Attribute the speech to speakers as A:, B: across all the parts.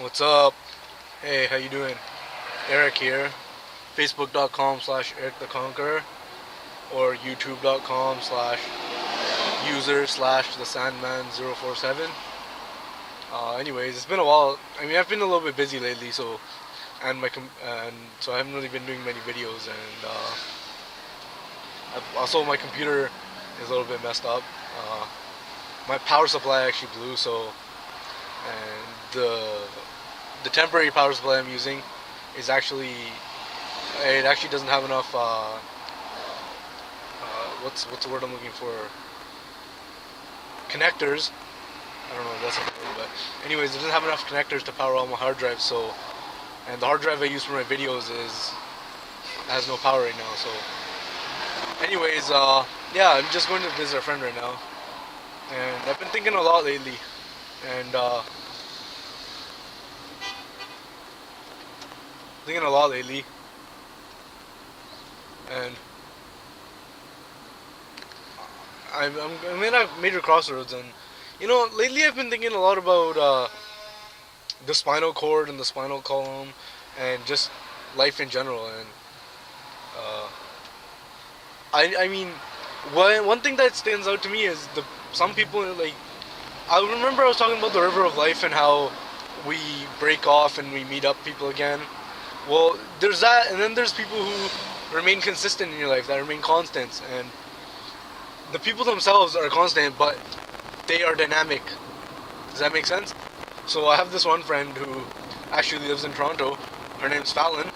A: What's up? Hey, how you doing? Eric here. Facebook.com/Eric the Conqueror or YouTube.com/user/The Sandman 047. Anyways, it's been a while. I mean, I've been a little bit busy lately, so and so I haven't really been doing many videos, and also my computer is a little bit messed up. My power supply actually blew, so and the temporary power supply I'm using is actually it actually doesn't have enough what's the word I'm looking for, connectors. I don't know if that's a word, but anyways, it doesn't have enough connectors to power all my hard drives. So, and the hard drive I use for my videos has no power right now. So anyways, yeah, I'm just going to visit a friend right now, and I've been thinking a lot lately, and thinking a lot lately, and I'm in a major crossroads, and lately I've been thinking a lot about the spinal cord and the spinal column, and just life in general, and uh, I mean, one thing that stands out to me is some people like I remember I was talking about the river of life and how we break off and we meet up people again. Well, there's that, and then there's people who remain consistent in your life, that remain constants, and the people themselves are constant, but they are dynamic. Does that make sense? So I have this one friend who actually lives in Toronto. Her name's Fallon,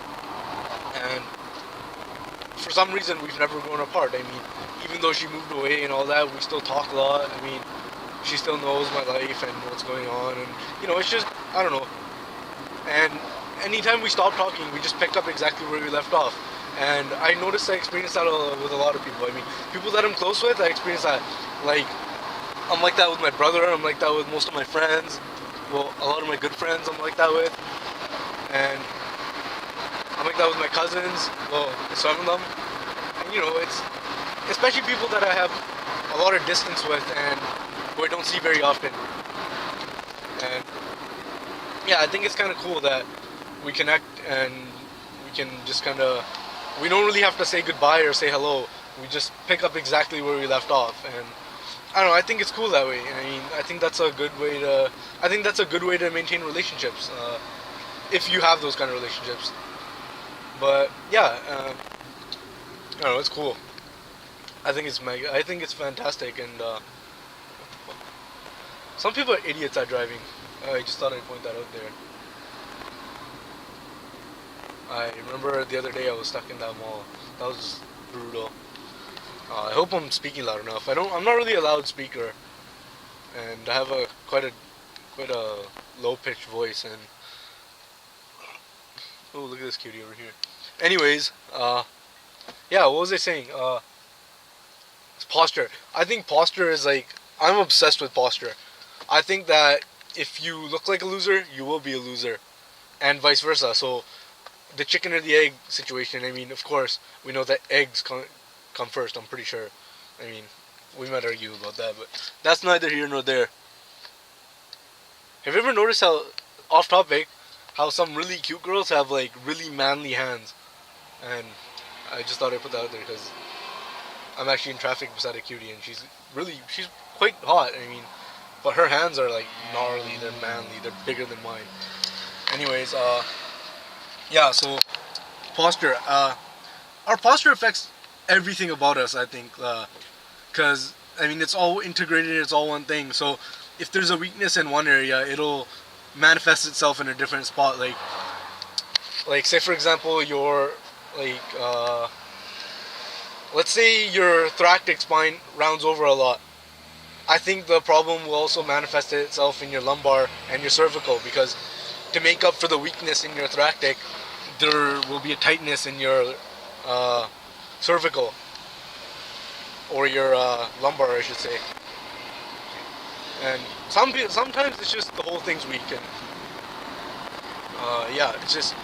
A: and for some reason we've never grown apart. I mean, even though she moved away and all that, we still talk a lot. I mean, she still knows my life and what's going on, and it's just, I don't know. And anytime we stop talking, we just pick up exactly where we left off. And I noticed I experience that with a lot of people. I mean, people that I'm close with, I experience that. Like, I'm like that with my brother. I'm like that with most of my friends. Well, a lot of my good friends I'm like that with. And I'm like that with my cousins. Well, some of them. And it's especially people that I have a lot of distance with and who I don't see very often. And yeah, I think it's kind of cool that we connect and we can just kind of, we don't really have to say goodbye or say hello. We just pick up exactly where we left off, and I don't know. I think it's cool that way. I mean, I think that's a good way to. I think that's a good way to maintain relationships, if you have those kind of relationships. But yeah, I don't know. It's cool. I think it's mega. I think it's fantastic, and some people are idiots at driving. I just thought I'd point that out there. I remember the other day I was stuck in that mall. That was just brutal. I hope I'm speaking loud enough. I'm not really a loud speaker, and I have quite a low pitched voice. And oh, look at this cutie over here. Anyways, yeah, what was I saying? It's posture. I think posture is like, I'm obsessed with posture. I think that if you look like a loser, you will be a loser, and vice versa. So the chicken or the egg situation. I mean, of course, we know that eggs come first. I'm pretty sure. I mean, we might argue about that, but that's neither here nor there. Have you ever noticed how, off topic, how some really cute girls have like really manly hands? And I just thought I'd put that out there because I'm actually in traffic beside a cutie, and she's quite hot. I mean, but her hands are like gnarly. They're manly. They're bigger than mine. Anyways, yeah, so posture. Our posture affects everything about us, I think, because I mean it's all integrated. It's all one thing. So if there's a weakness in one area, it'll manifest itself in a different spot. Like say for example, your like let's say your thoracic spine rounds over a lot. I think the problem will also manifest itself in your lumbar and your cervical, because to make up for the weakness in your thoracic, there will be a tightness in your cervical, or your lumbar, I should say. And sometimes it's just the whole thing's weak, and yeah, it's just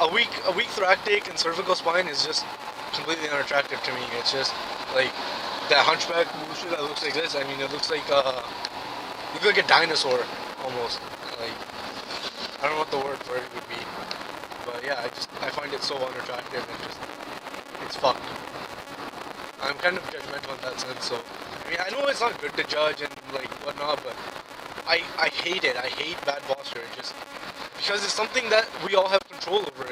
A: a weak thoracic and cervical spine is just completely unattractive to me. It's just like that hunchback bullshit that looks like this. I mean, it looks like a dinosaur. almost. Like, I don't know what the word for it would be, but yeah, I find it so unattractive and just it's fucked. I'm kind of judgmental in that sense. So I mean, I know it's not good to judge and like whatnot, but I hate it. I hate bad posture. It just because it's something that we all have control over.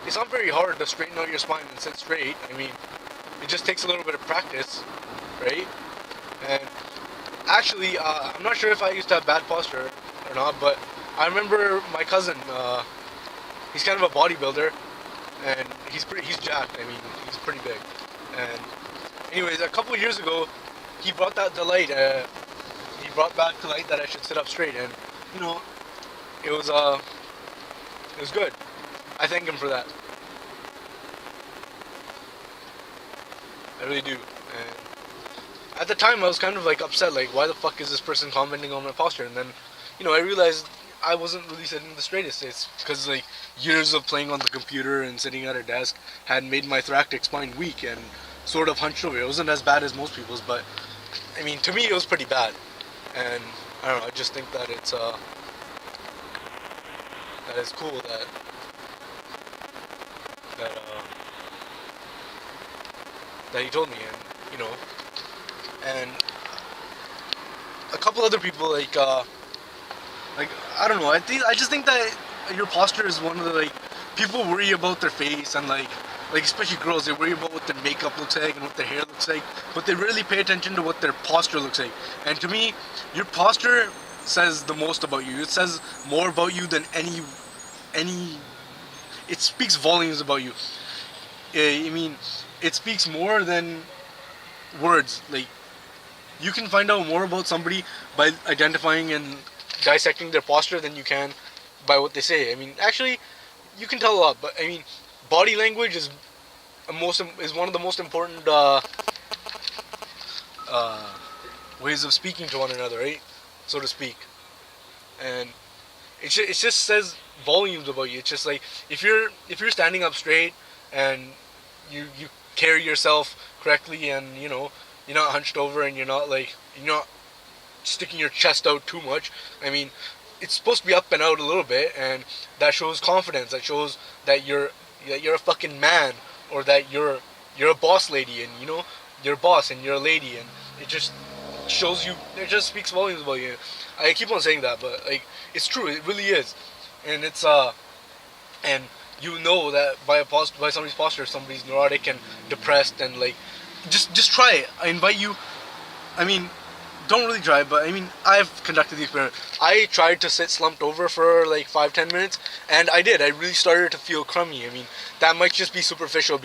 A: It's not very hard to straighten out your spine and sit straight. I mean, it just takes a little bit of practice, right? And actually, I'm not sure if I used to have bad posture or not, but I remember my cousin. He's kind of a bodybuilder, and he's jacked. I mean, he's pretty big. And anyways, a couple of years ago, he brought that to light. He brought back to light that I should sit up straight, and you know, it was good. I thank him for that. I really do. And at the time, I was kind of like upset, like why the fuck is this person commenting on my posture? And then, I realized I wasn't really sitting the straightest. It's because like years of playing on the computer and sitting at a desk had made my thoracic spine weak and sort of hunched over. It wasn't as bad as most people's, but I mean, to me, it was pretty bad. And I don't know. I just think that it's cool that he told me, and and a couple other people like I don't know. I just think that your posture is one of the like people worry about their face and like especially girls, they worry about what their makeup looks like and what their hair looks like, but they really pay attention to what their posture looks like. And to me, your posture says the most about you. It says more about you than any. It speaks volumes about you. I mean, it speaks more than words. Like, you can find out more about somebody by identifying and dissecting their posture than you can by what they say. I mean, actually, you can tell a lot, but I mean, body language is one of the most important ways of speaking to one another, right? So to speak. And it just says volumes about you. It's just like if you're standing up straight and you carry yourself correctly, and you're not hunched over, and you're not sticking your chest out too much. I mean, it's supposed to be up and out a little bit, and that shows confidence. That shows that you're a fucking man, or that you're a boss lady, and you're a boss and you're a lady, and it just shows you. It just speaks volumes about you. I keep on saying that, but like it's true. It really is, and it's and you know that by somebody's posture, somebody's neurotic and depressed, and like just try it. I invite you. I mean, don't really try it, but I mean, I've conducted the experiment. I tried to sit slumped over for like 5-10 minutes, and I did. I really started to feel crummy. I mean, that might just be superficial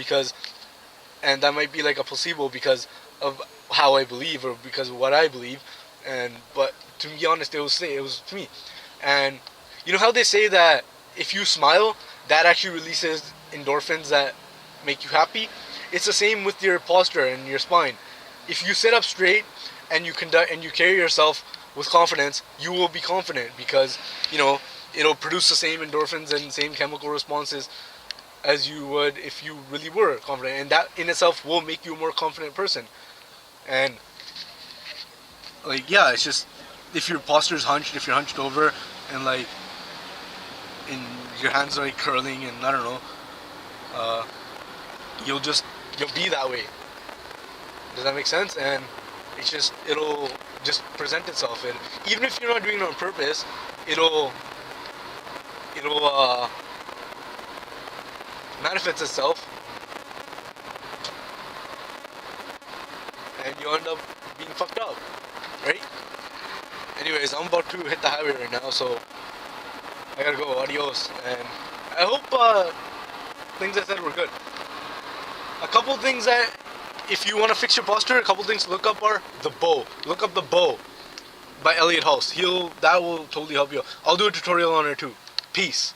A: and that might be like a placebo because of how I believe or because of what I believe. But to be honest, it was to me. And you know how they say that if you smile, that actually releases endorphins that make you happy? It's the same with your posture and your spine. If you sit up straight and you carry yourself with confidence, you will be confident because it'll produce the same endorphins and same chemical responses as you would if you really were confident, and that in itself will make you a more confident person. And like, yeah, it's just if your posture's hunched, if you're hunched over, and like and your hands are like curling, and I don't know, you'll be that way. Does that make sense? And it'll just present itself, and even if you're not doing it on purpose, it'll manifest itself, and you end up being fucked up, right? Anyways, I'm about to hit the highway right now, so I gotta go. Adios, and I hope things I said were good. A couple things that, if you want to fix your posture, a couple things to look up are The Bow. Look up The Bow by Elliot Hulse. That will totally help you. I'll do a tutorial on it too. Peace.